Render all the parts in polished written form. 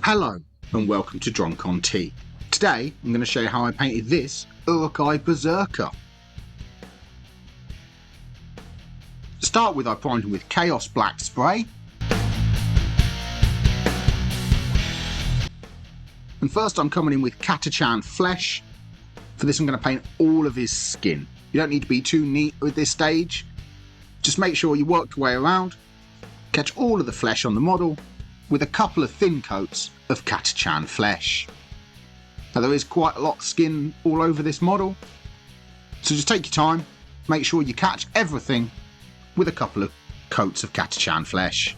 Hello and welcome to Drunk on Tea. Today I'm going to show you how I painted this Uruk-Hai Berserker. To start with, I primed him with Chaos Black Spray. And first I'm coming in with Catachan Flesh. For this I'm going to paint all of his skin. You don't need to be too neat at this stage. Just make sure you work your way around, catch all of the flesh on the model with a couple of thin coats of Catachan Flesh. Now there is quite a lot of skin all over this model, so just take your time, make sure you catch everything with a couple of coats of Catachan Flesh.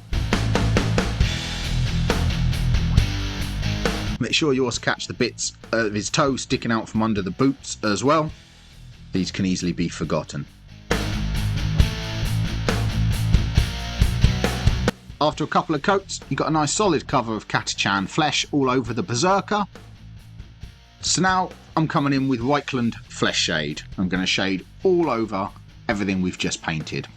Make sure you also catch the bits of his toe sticking out from under the boots as well. These can easily be forgotten. After a couple of coats, you've got a nice solid cover of Catachan Flesh all over the Berserker. So now I'm coming in with Reichland Flesh Shade. I'm going to shade all over everything we've just painted.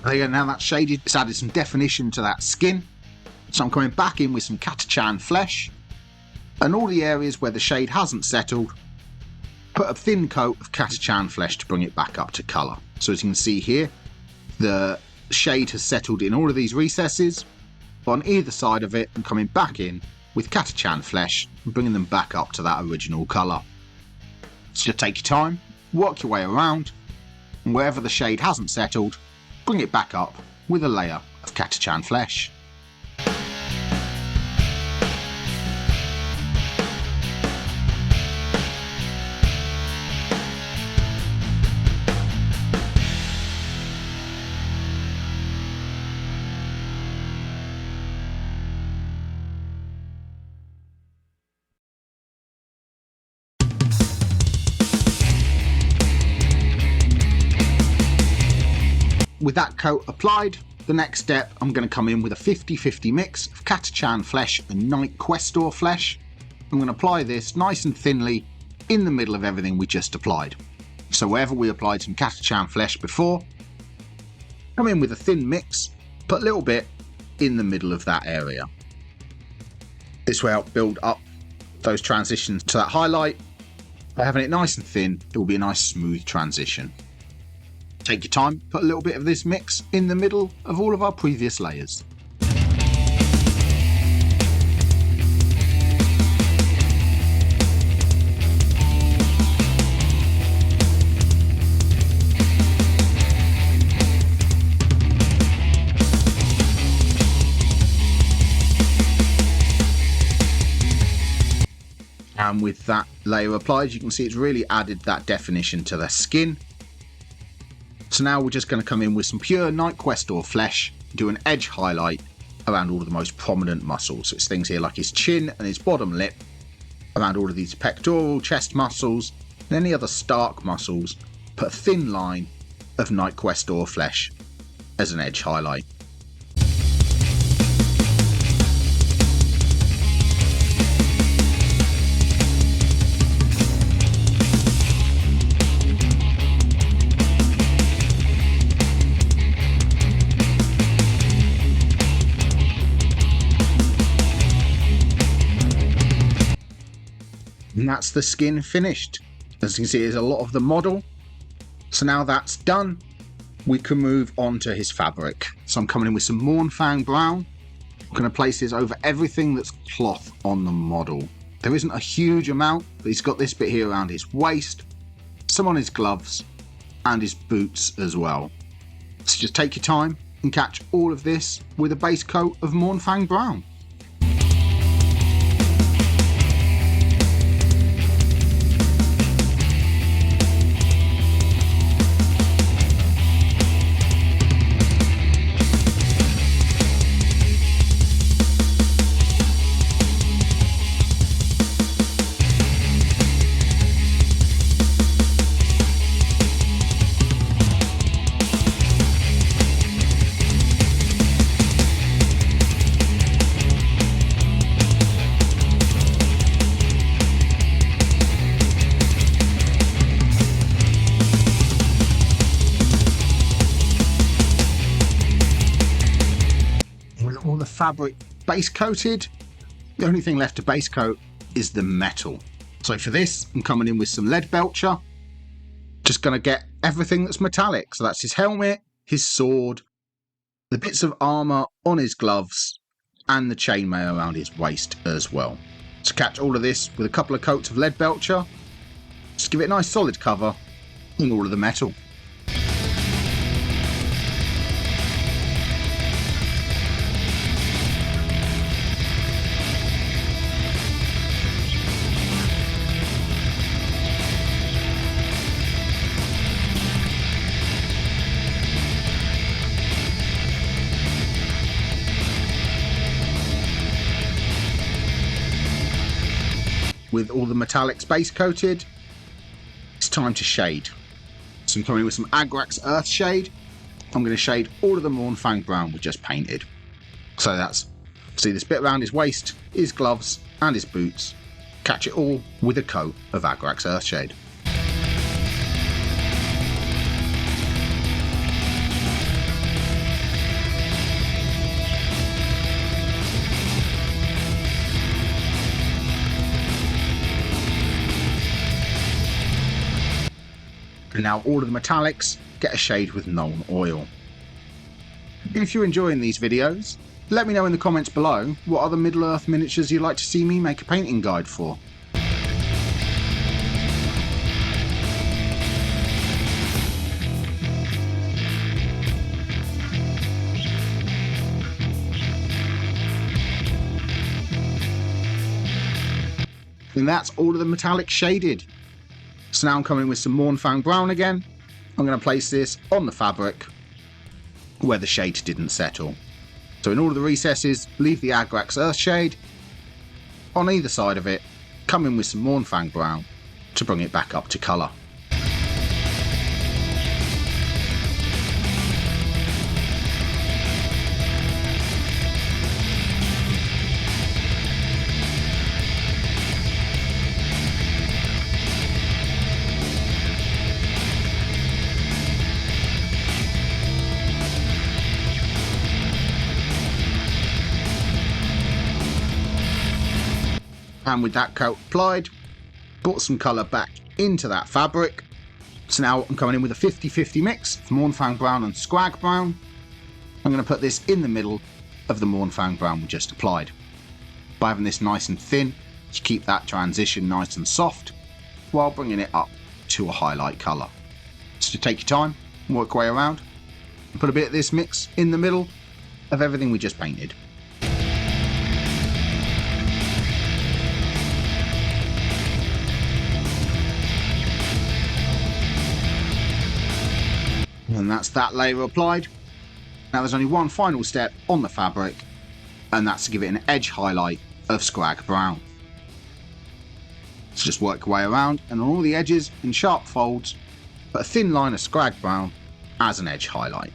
There you go, now that's shaded, it's added some definition to that skin. So I'm coming back in with some Catachan Flesh, and all the areas where the shade hasn't settled, put a thin coat of Catachan Flesh to bring it back up to colour. So as you can see here, the shade has settled in all of these recesses, but on either side of it I'm coming back in with Catachan Flesh and bringing them back up to that original colour. So just take your time, work your way around, and wherever the shade hasn't settled, bring it back up with a layer of Catachan Flesh. With that coat applied, the next step I'm going to come in with a 50-50 mix of Catachan Flesh and Night Questor Flesh. I'm going to apply this nice and thinly in the middle of everything we just applied. So wherever we applied some Catachan Flesh before, come in with a thin mix, put a little bit in the middle of that area. This will help build up those transitions to that highlight. By having it nice and thin, it will be a nice smooth transition. Take your time, put a little bit of this mix in the middle of all of our previous layers. And with that layer applied, you can see it's really added that definition to the skin. So now we're just going to come in with some pure Night Questor Flesh, do an edge highlight around all of the most prominent muscles. So it's things here like his chin and his bottom lip, around all of these pectoral, chest muscles, and any other stark muscles. Put a thin line of Night Questor Flesh as an edge highlight. And that's the skin finished. As you can see, there's a lot of the model. So now that's done, we can move on to his fabric. So I'm coming in with some Mournfang Brown. I'm going to place this over everything that's cloth on the model. There isn't a huge amount, but he's got this bit here around his waist, some on his gloves, and his boots as well. So just take your time and catch all of this with a base coat of Mournfang Brown. fabric base coated. The only thing left to base coat is the metal. So for this, I'm coming in with some lead belcher. Just going to get everything that's metallic. So that's his helmet, his sword, the bits of armour on his gloves, and the chainmail around his waist as well. So catch all of this with a couple of coats of lead belcher. Just give it a nice solid cover on all of the metal. With all the metallics base coated, it's time to shade. So I'm coming in with some Agrax Earth Shade. I'm going to shade all of the Mournfang brown we just painted. So that's, see this bit around his waist, his gloves and his boots. Catch it all with a coat of Agrax Earth Shade. And now all of the metallics get a shade with Nuln Oil. If you're enjoying these videos, let me know in the comments below what other Middle-earth miniatures you'd like to see me make a painting guide for. And that's all of the metallics shaded. So now I'm coming in with some Mournfang brown again. I'm going to place this on the fabric where the shade didn't settle. So in all of the recesses, leave the Agrax Earth Shade. On either side of it, come in with some Mournfang brown to bring it back up to colour. And with that coat applied, put some colour back into that fabric. So now I'm coming in with a 50-50 mix of Mournfang brown and Scrag brown. I'm going to put this in the middle of the Mournfang brown we just applied. By having this nice and thin, you keep that transition nice and soft while bringing it up to a highlight colour. So take your time and work your way around and put a bit of this mix in the middle of everything we just painted. And that's that layer applied. Now there's only one final step on the fabric, and that's to give it an edge highlight of Scrag brown. So just work your way around, and on all the edges in sharp folds, put a thin line of Scrag brown as an edge highlight.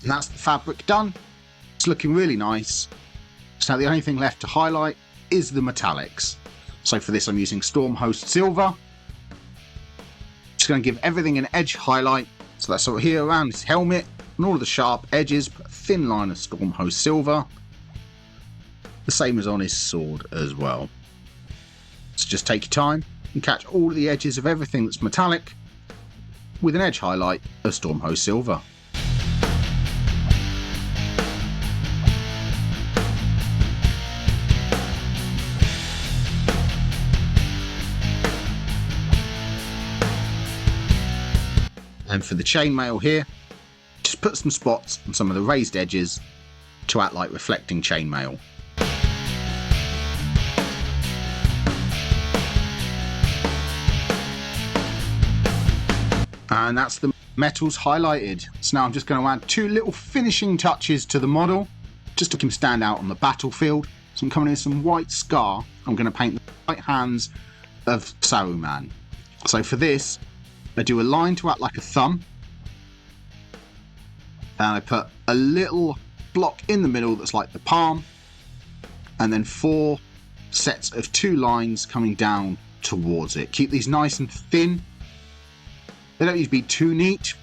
And that's the fabric done. It's looking really nice. So now the only thing left to highlight is the metallics. So for this I'm using Stormhost Silver. Just going to give everything an edge highlight. So that's sort of here around his helmet and all of the sharp edges, put a thin line of Stormhost Silver. The same as on his sword as well. So just take your time and catch all of the edges of everything that's metallic with an edge highlight of Stormhost Silver. And for the chainmail here, just put some spots on some of the raised edges to act like reflecting chainmail. And that's the metals highlighted. So now I'm just going to add 2 little finishing touches to the model, just to make him stand out on the battlefield. So I'm coming in with some white scar. I'm going to paint the right hands of Saruman. So for this, I do a line to act like a thumb. And I put a little block in the middle that's like the palm. And then 4 sets of 2 lines coming down towards it. Keep these nice and thin. They don't need to be too neat,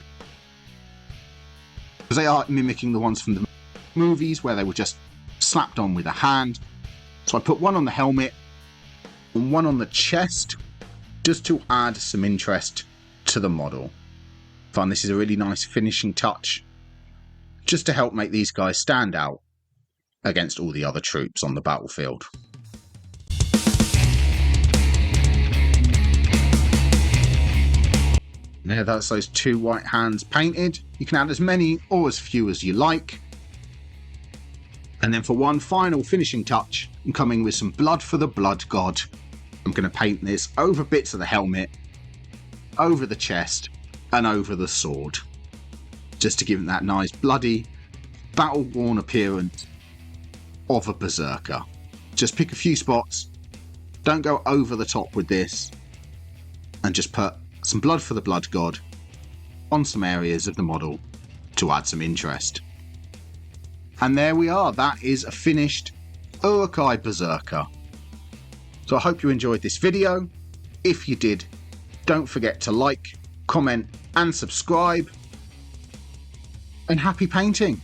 because they are mimicking the ones from the movies where they were just slapped on with a hand. So I put one on the helmet and one on the chest, just to add some interest to the model. I find this is a really nice finishing touch, just to help make these guys stand out against all the other troops on the battlefield. There, that's those 2 white hands painted. You can add as many or as few as you like. And then for one final finishing touch, I'm coming with some blood for the blood god. I'm going to paint this over bits of the helmet, over the chest, and over the sword, just to give it that nice bloody, battle-worn appearance of a berserker. Just pick a few spots, don't go over the top with this, and just put some blood for the blood god on some areas of the model to add some interest. And there we are, that is a finished Uruk-Hai Berserker. So I hope you enjoyed this video. If you did, don't forget to like, comment and subscribe. And happy painting!